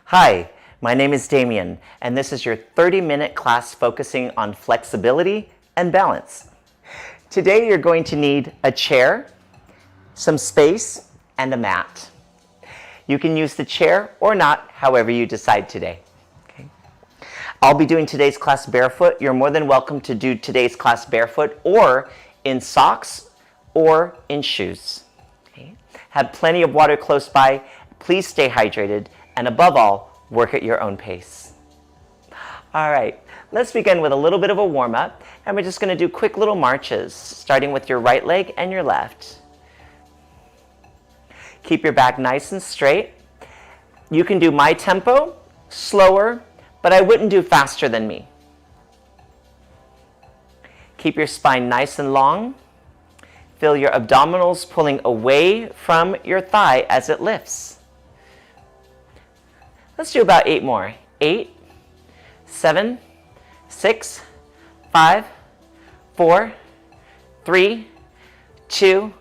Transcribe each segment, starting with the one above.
Hi, my name is Damien, and this is your 30-minute class focusing on flexibility and balance. Today you're going to need a chair, some space, and a mat. You can use the chair or not, however you decide today. Okay. I'll be doing today's class barefoot. You're more than welcome to do today's class barefoot or in socks or in shoes. Okay. Have plenty of water close by. Please stay hydrated. And above all, work at your own pace. All right, let's begin with a little bit of a warm-up, and we're just going to do quick little marches, starting with your right leg and your left. Keep your back nice and straight. You can do my tempo, slower, but I wouldn't do faster than me. Keep your spine nice and long. Feel your abdominals pulling away from your thigh as it lifts. Let's do about 8 more. 8, 7, 6, 5, 4, 3, 2,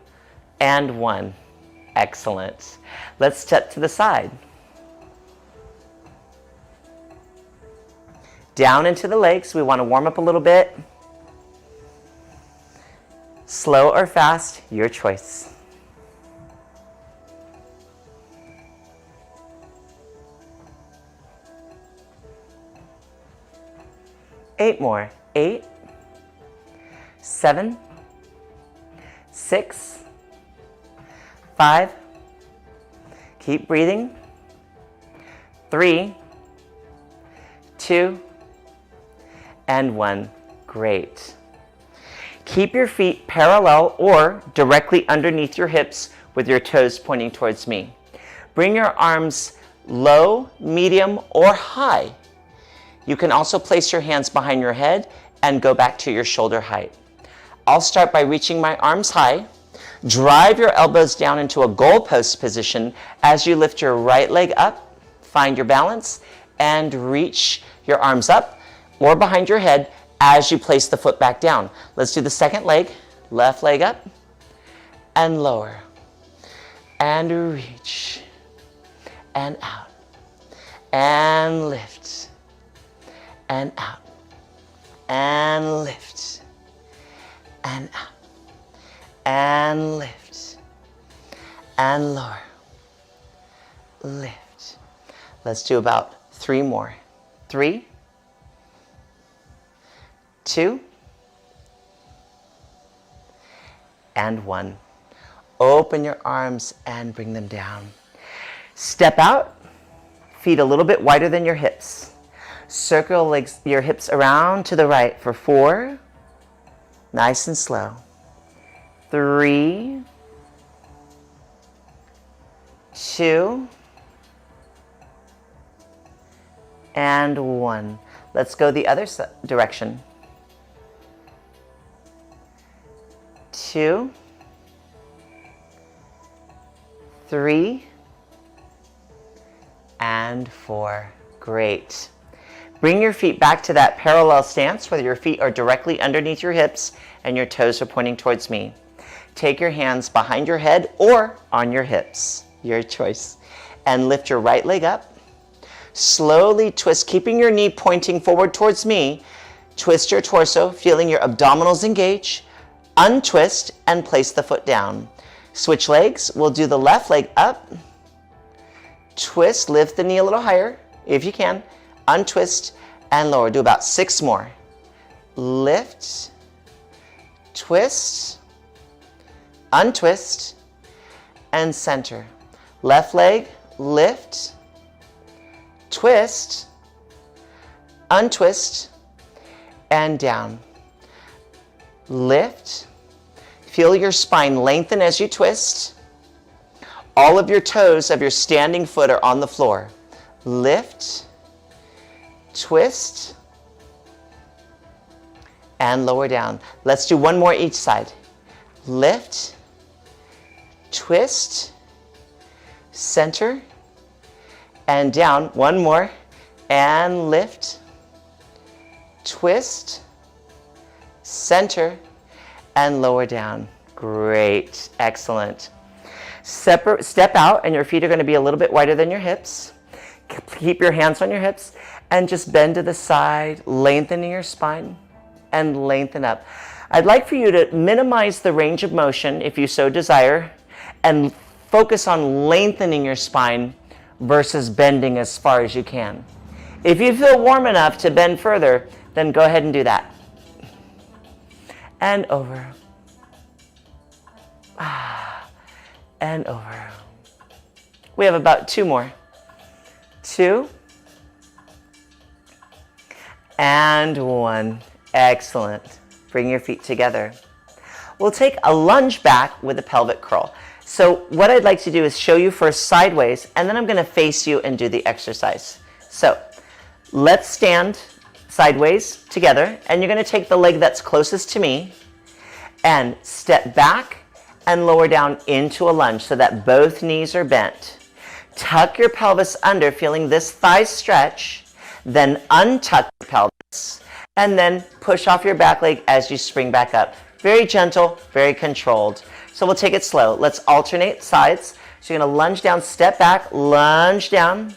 and 1. Excellent. Let's step to the side. Down into the legs. We want to warm up a little bit. Slow or fast, your choice. 8 more. 8, 7, 6, 5. Keep breathing. 3, 2, and 1. Great. Keep your feet parallel or directly underneath your hips with your toes pointing towards me. Bring your arms low, medium, or high. You can also place your hands behind your head and go back to your shoulder height. I'll start by reaching my arms high. Drive your elbows down into a goalpost position as you lift your right leg up, find your balance, and reach your arms up or behind your head as you place the foot back down. Let's do the second leg. Left leg up and lower and reach and out and lift and out and lift and out and lift and lower, lift. Let's do about 3 more. 3, 2, and 1. Open your arms and bring them down. Step out, feet a little bit wider than your hips. Circle your hips around to the right for 4, nice and slow. 3, 2, and 1. Let's go the other direction. 2, 3, and 4. Great. Bring your feet back to that parallel stance where your feet are directly underneath your hips and your toes are pointing towards me. Take your hands behind your head or on your hips, your choice, and lift your right leg up. Slowly twist, keeping your knee pointing forward towards me. Twist your torso, feeling your abdominals engage. Untwist and place the foot down. Switch legs. We'll do the left leg up. Twist, lift the knee a little higher if you can. Untwist and lower. Do about 6 more. Lift, twist, untwist, and center. Left leg, lift, twist, untwist, and down. Lift. Feel your spine lengthen as you twist. All of your toes of your standing foot are on the floor. Lift, twist, and lower down. Let's do 1 more each side. Lift, twist, center, and down. 1 more, and lift, twist, center, and lower down. Great, excellent. Step out, and your feet are going to be a little bit wider than your hips. Keep your hands on your hips and just bend to the side, lengthening your spine and lengthen up. I'd like for you to minimize the range of motion if you so desire and focus on lengthening your spine versus bending as far as you can. If you feel warm enough to bend further, then go ahead and do that. And over. And over. We have about 2 more. 2. And 1. Excellent. Bring your feet together. We'll take a lunge back with a pelvic curl. So what I'd like to do is show you first sideways, and then I'm going to face you and do the exercise. So let's stand sideways together, and you're going to take the leg that's closest to me and step back and lower down into a lunge so that both knees are bent. Tuck your pelvis under, feeling this thigh stretch, then untuck your pelvis, and then push off your back leg as you spring back up. Very gentle, very controlled. So we'll take it slow. Let's alternate sides. So you're going to lunge down, step back, lunge down,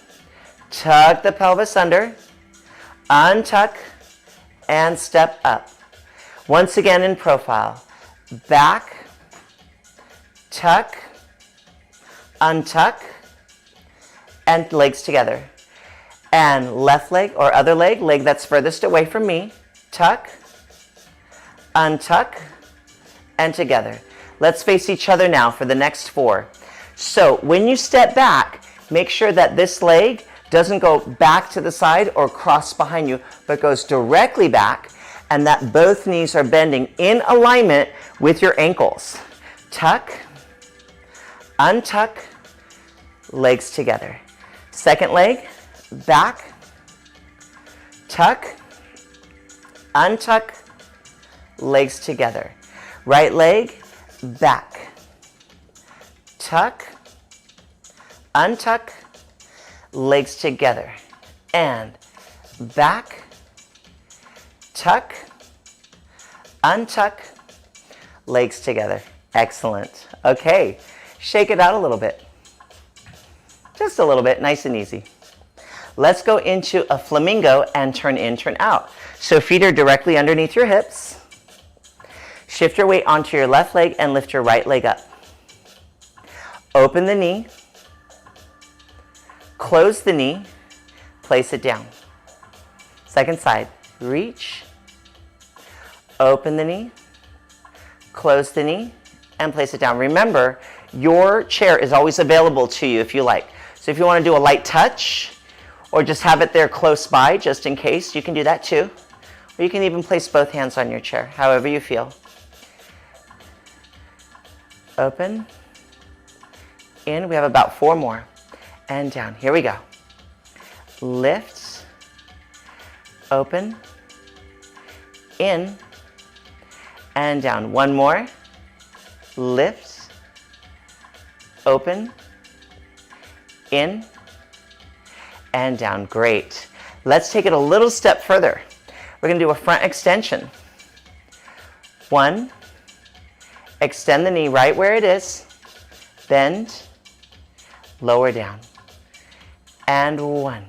tuck the pelvis under, untuck, and step up. Once again in profile. Back, tuck, untuck, and legs together. And left leg or other leg, leg that's furthest away from me, tuck, untuck, and together. Let's face each other now for the next 4. So when you step back, make sure that this leg doesn't go back to the side or cross behind you, but goes directly back, and that both knees are bending in alignment with your ankles. Tuck, untuck, legs together. Second leg, back, tuck, untuck, legs together. Right leg, back, tuck, untuck, legs together. And back, tuck, untuck, legs together. Excellent. Okay, shake it out a little bit. Just a little bit, nice and easy. Let's go into a flamingo and turn in, turn out. So feet are directly underneath your hips. Shift your weight onto your left leg and lift your right leg up. Open the knee. Close the knee. Place it down. Second side. Reach. Open the knee. Close the knee and place it down. Remember, your chair is always available to you if you like. So if you want to do a light touch or just have it there close by just in case, you can do that too. Or you can even place both hands on your chair, however you feel. Open, in, we have about 4 more, and down. Here we go. Lift, open, in, and down. 1 more. Lift, open, in, and down. Great. Let's take it a little step further. We're going to do a front extension. 1, extend the knee right where it is, bend, lower down, and 1.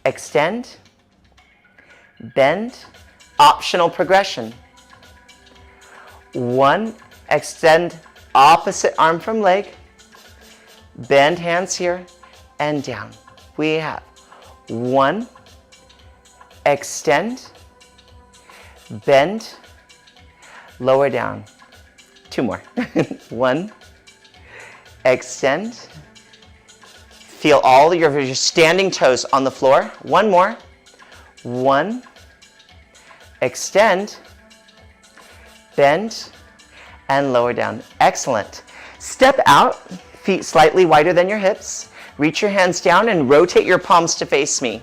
Extend, bend, optional progression. 1, extend opposite arm from leg, bend hands here, and down. We have 1, extend, bend, lower down. 2 more. 1, extend. Feel all your standing toes on the floor. 1 more. 1, extend, bend, and lower down. Excellent. Step out, feet slightly wider than your hips. Reach your hands down and rotate your palms to face me.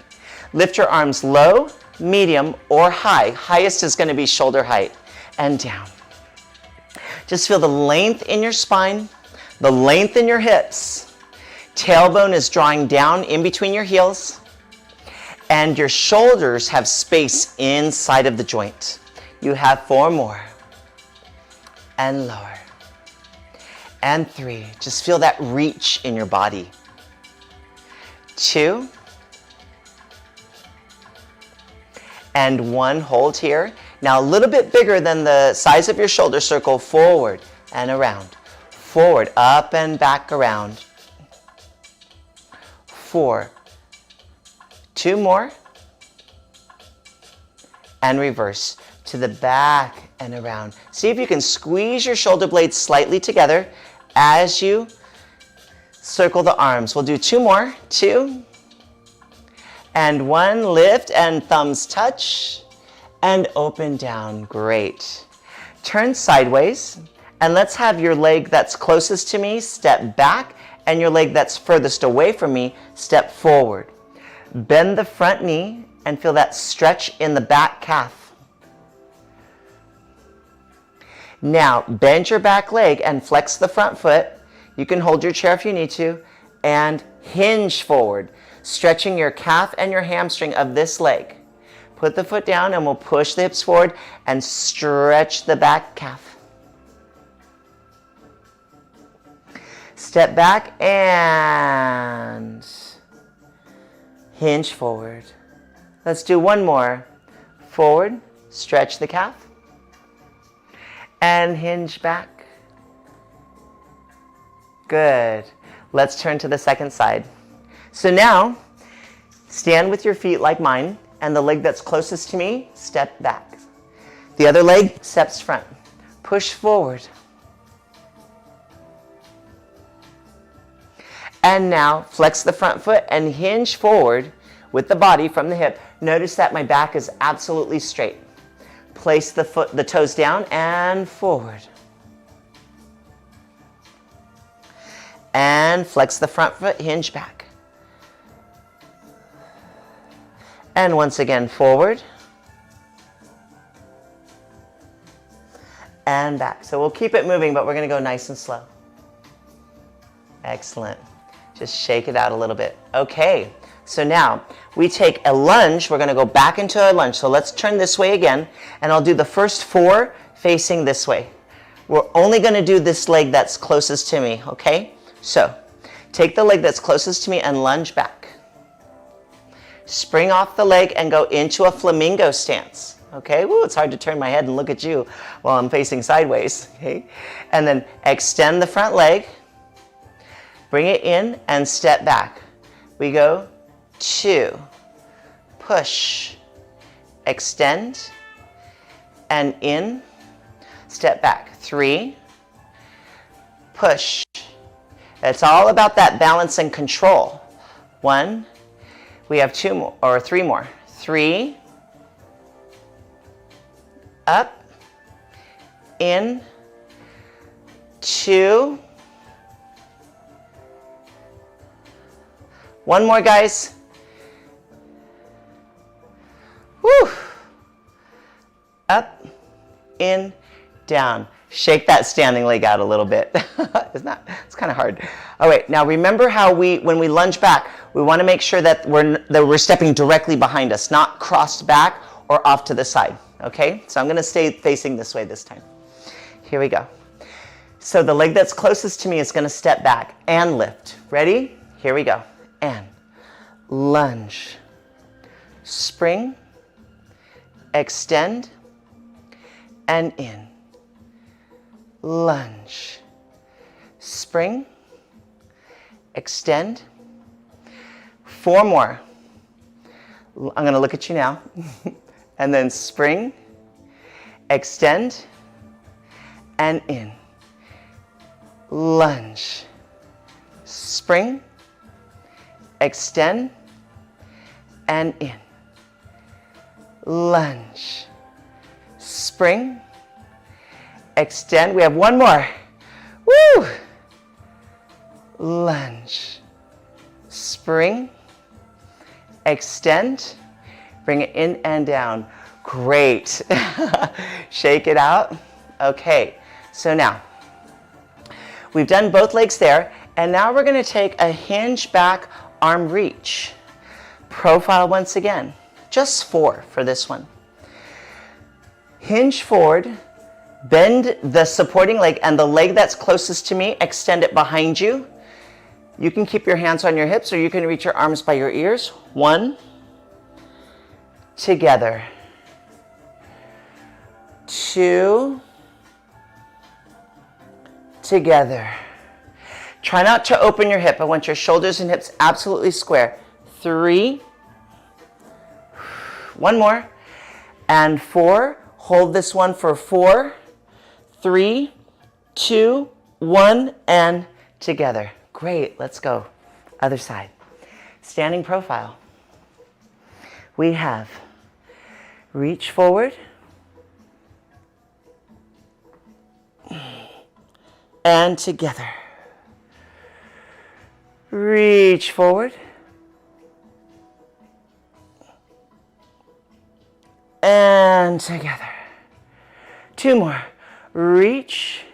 Lift your arms low, medium, or high. Highest is going to be shoulder height. And down. Just feel the length in your spine, the length in your hips. Tailbone is drawing down in between your heels, and your shoulders have space inside of the joint. You have 4 more. And lower. And 3. Just feel that reach in your body. 2, and 1. Hold here. Now a little bit bigger than the size of your shoulder circle, forward and around. Forward, up and back around. 4. 2 more. And reverse to the back and around. See if you can squeeze your shoulder blades slightly together as you circle the arms. We'll do 2 more. 2 and 1. Lift and thumbs touch and open down. Great. Turn sideways and let's have your leg that's closest to me step back and your leg that's furthest away from me step forward. Bend the front knee and feel that stretch in the back calf. Now bend your back leg and flex the front foot. You can hold your chair if you need to and hinge forward, stretching your calf and your hamstring of this leg. Put the foot down and we'll push the hips forward and stretch the back calf. Step back and hinge forward. Let's do 1 more. Forward, stretch the calf, and hinge back. Good. Let's turn to the second side. So now, stand with your feet like mine, and the leg that's closest to me, step back. The other leg steps front. Push forward. And now, flex the front foot and hinge forward with the body from the hip. Notice that my back is absolutely straight. Place the toes down and forward. And flex the front foot, hinge back. And once again, forward. And back. So we'll keep it moving, but we're going to go nice and slow. Excellent. Just shake it out a little bit. Okay. So now we take a lunge. We're going to go back into a lunge. So let's turn this way again, and I'll do the first 4 facing this way. We're only going to do this leg that's closest to me, okay? So take the leg that's closest to me and lunge back. Spring off the leg and go into a flamingo stance, okay? Woo, it's hard to turn my head and look at you while I'm facing sideways, okay? And then extend the front leg, bring it in and step back. We go 2, push, extend, and in, step back. 3, push. It's all about that balance and control. 1, we have 2 more, or 3 more. 3, up, in, 2, 1 more, guys. Woo! Up, in, down. Shake that standing leg out a little bit. It's kind of hard. All right, now remember how when we lunge back, we want to make sure that we're stepping directly behind us, not crossed back or off to the side. Okay, so I'm going to stay facing this way this time. Here we go. So the leg that's closest to me is going to step back and lift. Ready? Here we go. And lunge, spring, extend, and in. Lunge, spring, extend. 4 more. I'm going to look at you now. And then spring, extend, and in. Lunge, spring, extend, and in. Lunge, spring, extend. We have 1 more. Woo! Lunge, spring, extend, bring it in and down. Great. Shake it out. Okay, so now we've done both legs there, and now we're going to take a hinge back arm reach. Profile once again. Just 4 for this one. Hinge forward, bend the supporting leg, and the leg that's closest to me, extend it behind you. You can keep your hands on your hips or you can reach your arms by your ears. 1, together. 2, together. Try not to open your hip. I want your shoulders and hips absolutely square. 3, 1 more, and 4. Hold this one for 4, 3, 2, 1, and together. Great, let's go. Other side. Standing profile. We have reach forward and together. Reach forward and together. 2 more. Reach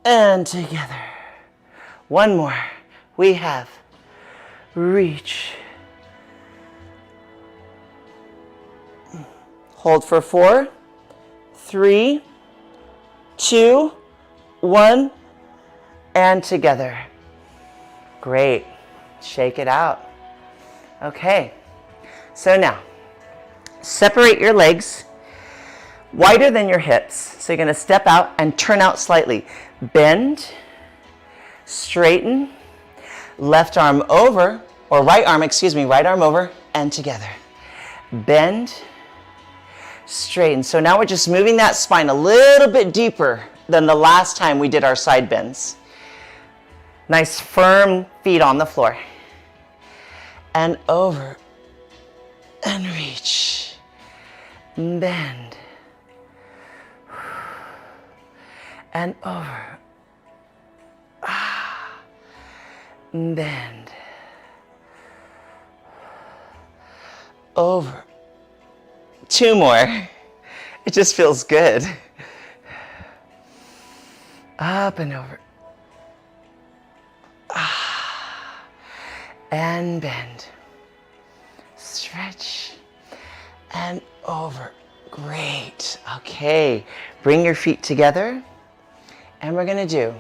and together. 1 more. We have reach. Hold for 4, 3, 2, 1, and together. Great. Shake it out. Okay. So now, separate your legs wider than your hips. So you're going to step out and turn out slightly. Bend, straighten, left arm over, or right arm over, and together. Bend, straighten. So now we're just moving that spine a little bit deeper than the last time we did our side bends. Nice firm feet on the floor. And over, and reach, bend, and over, bend, over. 2 more. It just feels good. Up and over. And bend. Stretch. And over. Great. Okay. Bring your feet together. And we're going to do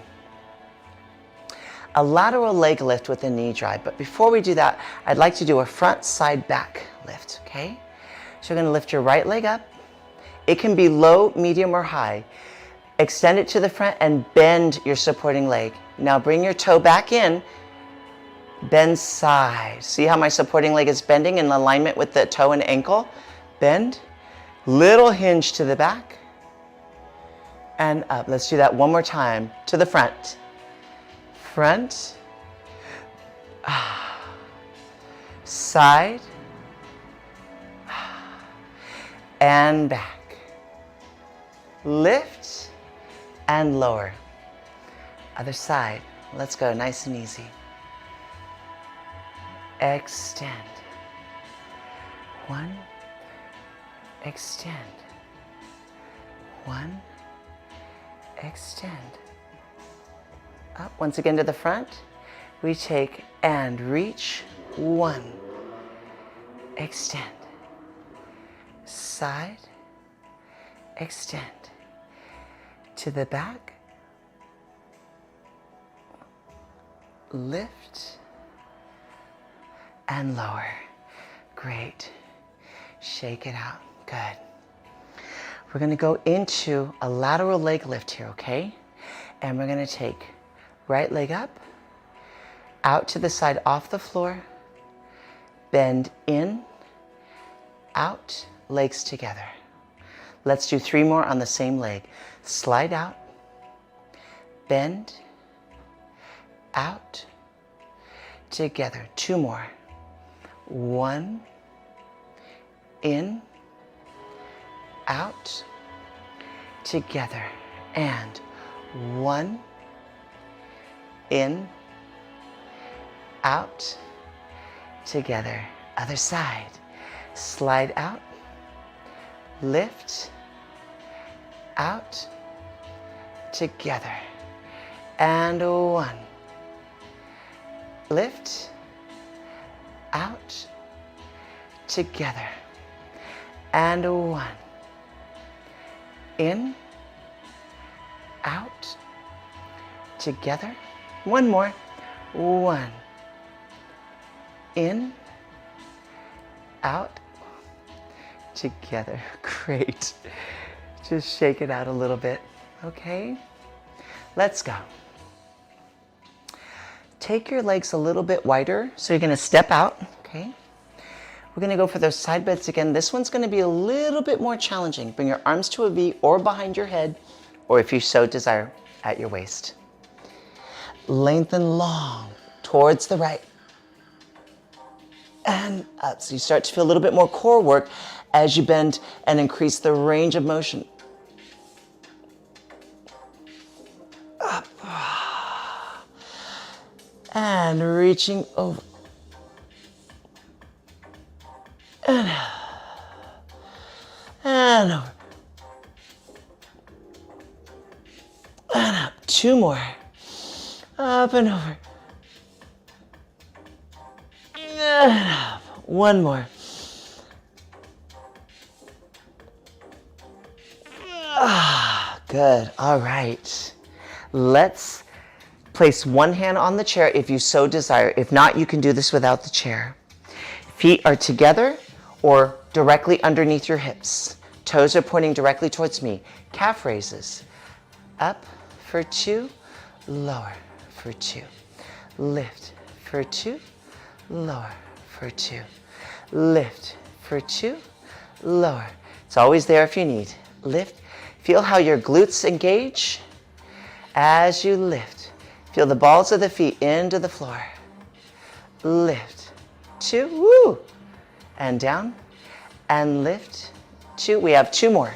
a lateral leg lift with a knee drive. But before we do that, I'd like to do a front side back lift. Okay? So you're going to lift your right leg up. It can be low, medium, or high. Extend it to the front and bend your supporting leg. Now bring your toe back in. Bend side. See how my supporting leg is bending in alignment with the toe and ankle? Bend. Little hinge to the back. And up. Let's do that one more time. To the front. Front. Side. And back. Lift and lower. Other side. Let's go, nice and easy. Extend. 1. Extend. 1. Extend. Up, once again to the front. We take and reach. 1. Extend. Side. Extend. To the back. Lift. And lower. Great. Shake it out. Good. We're going to go into a lateral leg lift here, okay? And we're going to take right leg up, out to the side off the floor, bend in, out, legs together. Let's do 3 more on the same leg. Slide out, bend, out, together. 2 more. 1, in, out, together. And 1, in, out, together. Other side. Slide out, lift, out, together. And 1. Lift, out, together. And 1. In, out, together. One more. 1. In, out, together. Great. Just shake it out a little bit. Okay? Let's go. Take your legs a little bit wider. So you're going to step out. Okay? We're going to go for those side bends again. This one's going to be a little bit more challenging. Bring your arms to a V or behind your head, or if you so desire, at your waist. Lengthen long towards the right and up. So you start to feel a little bit more core work as you bend and increase the range of motion. Up. And reaching over. And over. And up. 2 more. Up and over. And up. 1 more. Good. All right. Let's place one hand on the chair if you so desire. If not, you can do this without the chair. Feet are together or directly underneath your hips. Toes are pointing directly towards me. Calf raises. Up for 2. Lower for 2. Lift for 2. Lower for 2. Lift for 2. Lower. It's always there if you need. Lift. Feel how your glutes engage as you lift. Feel the balls of the feet into the floor. Lift. 2. Woo. And down. And lift. 2. We have 2 more.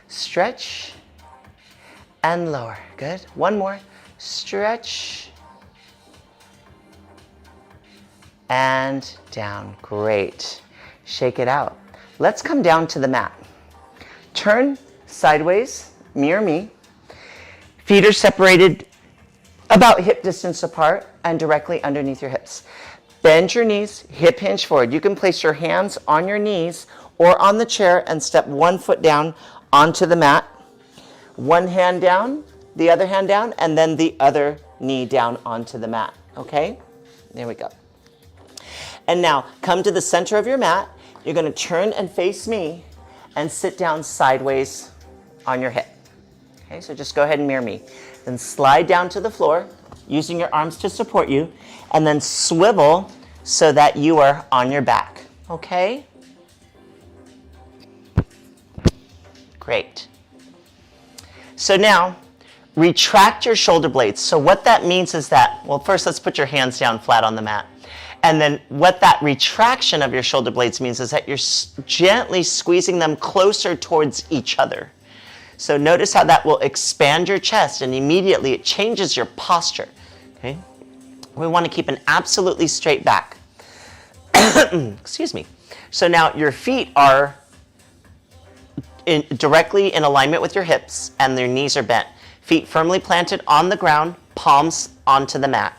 Stretch. And lower. Good. 1 more. Stretch. And down. Great. Shake it out. Let's come down to the mat. Turn sideways, mirror me. Feet are separated about hip distance apart and directly underneath your hips. Bend your knees, hip hinge forward. You can place your hands on your knees or on the chair and step 1 foot down onto the mat. 1 hand down, the other hand down, and then the other knee down onto the mat. Okay? There we go. And now come to the center of your mat. You're going to turn and face me and sit down sideways on your hip. Okay, so just go ahead and mirror me. Then slide down to the floor using your arms to support you, and then swivel so that you are on your back. Okay? Great. So now, retract your shoulder blades. So what that means is that, well, first let's put your hands down flat on the mat. And then what that retraction of your shoulder blades means is that you're gently squeezing them closer towards each other. So notice how that will expand your chest, and immediately it changes your posture. Okay? We want to keep an absolutely straight back. Excuse me. So now your feet are directly in alignment with your hips, and their knees are bent. Feet firmly planted on the ground, palms onto the mat.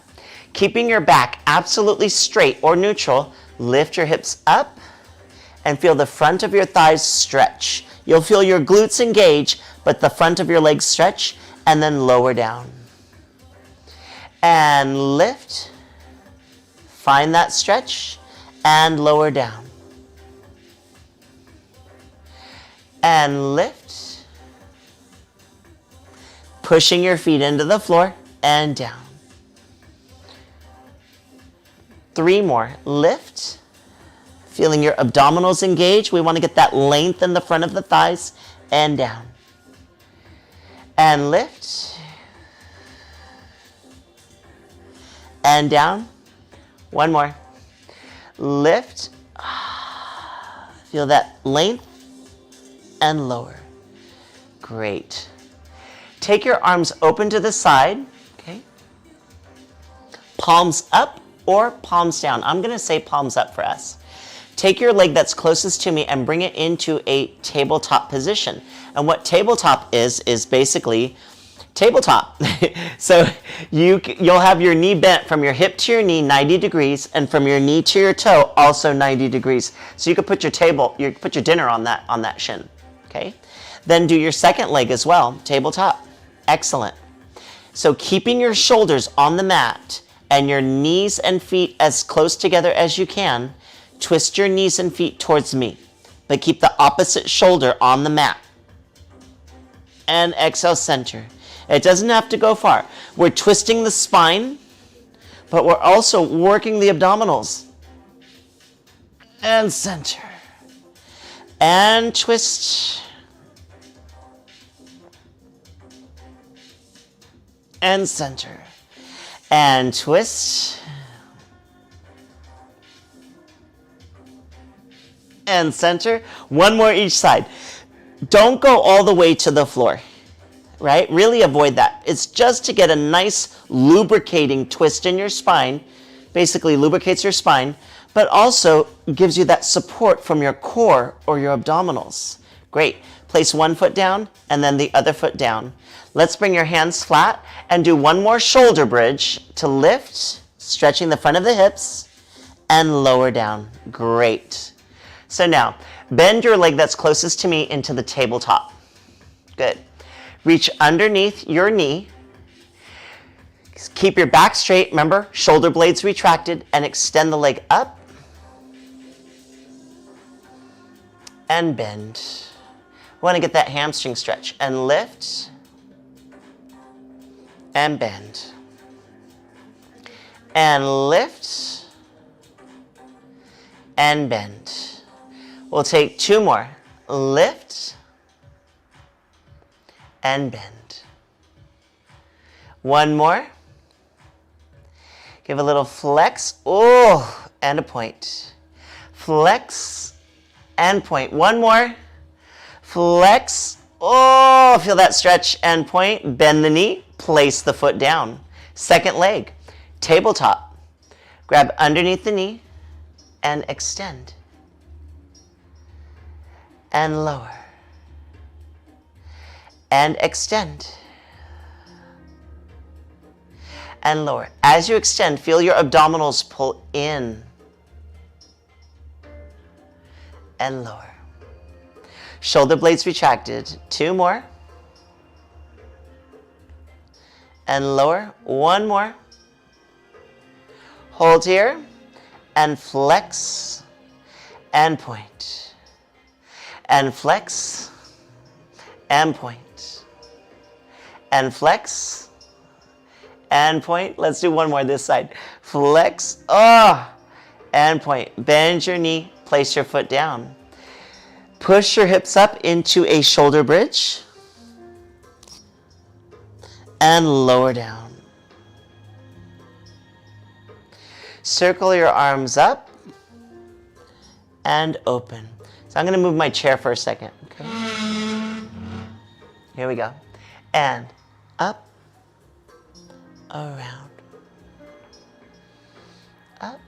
Keeping your back absolutely straight or neutral, lift your hips up and feel the front of your thighs stretch. You'll feel your glutes engage, but the front of your legs stretch, and then lower down. And lift. Find that stretch and lower down. And lift. Pushing your feet into the floor and down. 3 more. Lift. Feeling your abdominals engage. We want to get that length in the front of the thighs and down. And lift. And down. 1 more. Lift. Feel that length and lower. Great. Take your arms open to the side. Okay. Palms up or palms down. I'm going to say palms up for us. Take your leg that's closest to me and bring it into a tabletop position. And what tabletop is basically tabletop. So you'll have your knee bent from your hip to your knee 90 degrees, and from your knee to your toe also 90 degrees. So you could put your dinner on that shin. Okay? Then do your second leg as well, tabletop. Excellent. So keeping your shoulders on the mat and your knees and feet as close together as you can, twist your knees and feet towards me, but keep the opposite shoulder on the mat. And exhale, center. It doesn't have to go far. We're twisting the spine, but we're also working the abdominals. And center. And twist. And center. And twist. And center. One more each side. Don't go all the way to the floor, right? Really avoid that. It's just to get a nice lubricating twist in your spine, basically lubricates your spine, but also gives you that support from your core or your abdominals. Great. Place one foot down and then the other foot down. Let's bring your hands flat and do one more shoulder bridge to lift, stretching the front of the hips and lower down. Great. So now, bend your leg that's closest to me into the tabletop. Good. Reach underneath your knee. Keep your back straight, remember, shoulder blades retracted, and extend the leg up. And bend. We want to get that hamstring stretch. And lift. And bend. And lift. And bend. We'll take two more. Lift and bend. One more. Give a little flex. Oh, and a point. Flex and point. One more. Flex. Oh, feel that stretch and point. Bend the knee. Place the foot down. Second leg. Tabletop. Grab underneath the knee and extend. And lower. And extend. And lower. As you extend, feel your abdominals pull in. And lower. Shoulder blades retracted. Two more. And lower. One more. Hold here. And flex. And point. And flex, and point, and flex, and point. Let's do one more this side. Flex, and point. Bend your knee, place your foot down. Push your hips up into a shoulder bridge, and lower down. Circle your arms up, and open. So I'm going to move my chair for a second. Okay. Here we go. And up, around, up.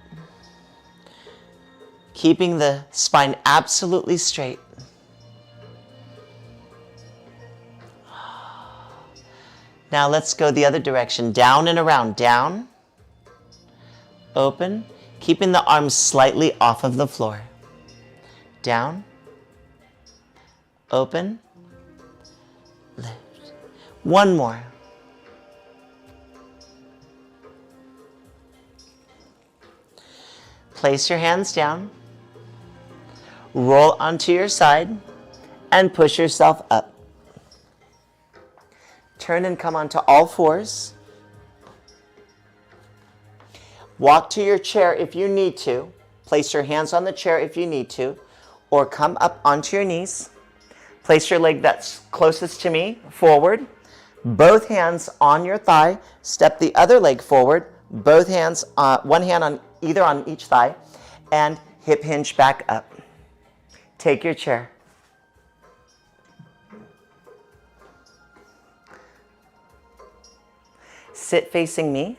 Keeping the spine absolutely straight. Now let's go the other direction. Down and around. Down, open, keeping the arms slightly off of the floor. Down, open, lift. One more. Place your hands down, roll onto your side, and push yourself up. Turn and come onto all fours. Walk to your chair if you need to. Place your hands on the chair if you need to. Or come up onto your knees. Place your leg that's closest to me forward. Both hands on your thigh. Step the other leg forward. Both hands, one hand on either on each thigh. And hip hinge back up. Take your chair. Sit facing me.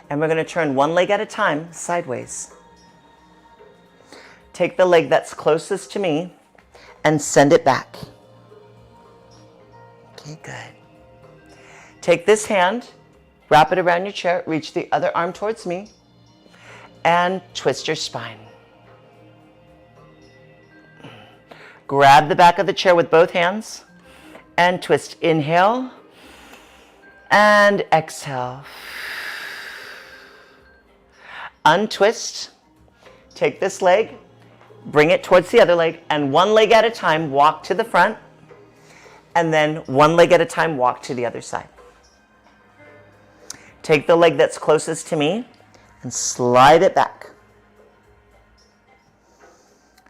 And we're going to turn one leg at a time, sideways. Take the leg that's closest to me and send it back. Okay, good. Take this hand, wrap it around your chair, reach the other arm towards me, and twist your spine. Grab the back of the chair with both hands and twist. Inhale and exhale. Untwist. Take this leg, bring it towards the other leg, and one leg at a time, walk to the front, and then one leg at a time, walk to the other side. Take the leg that's closest to me and slide it back.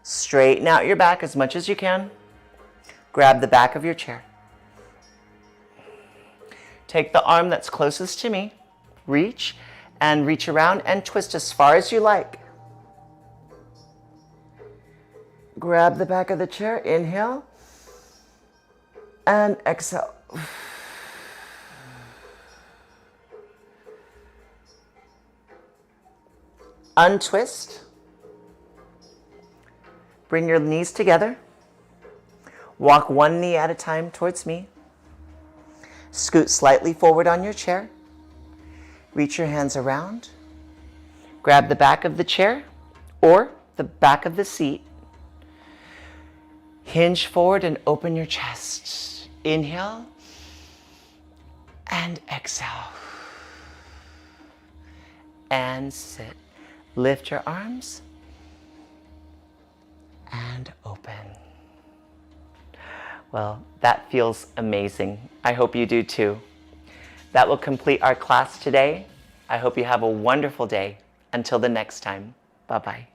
Straighten out your back as much as you can. Grab the back of your chair. Take the arm that's closest to me, reach, and reach around and twist as far as you like. Grab the back of the chair, inhale, and exhale. Untwist. Bring your knees together. Walk one knee at a time towards me. Scoot slightly forward on your chair. Reach your hands around. Grab the back of the chair or the back of the seat. Hinge forward and open your chest. Inhale and exhale. And sit. Lift your arms and open. Well, that feels amazing. I hope you do too. That will complete our class today. I hope you have a wonderful day. Until the next time, bye-bye.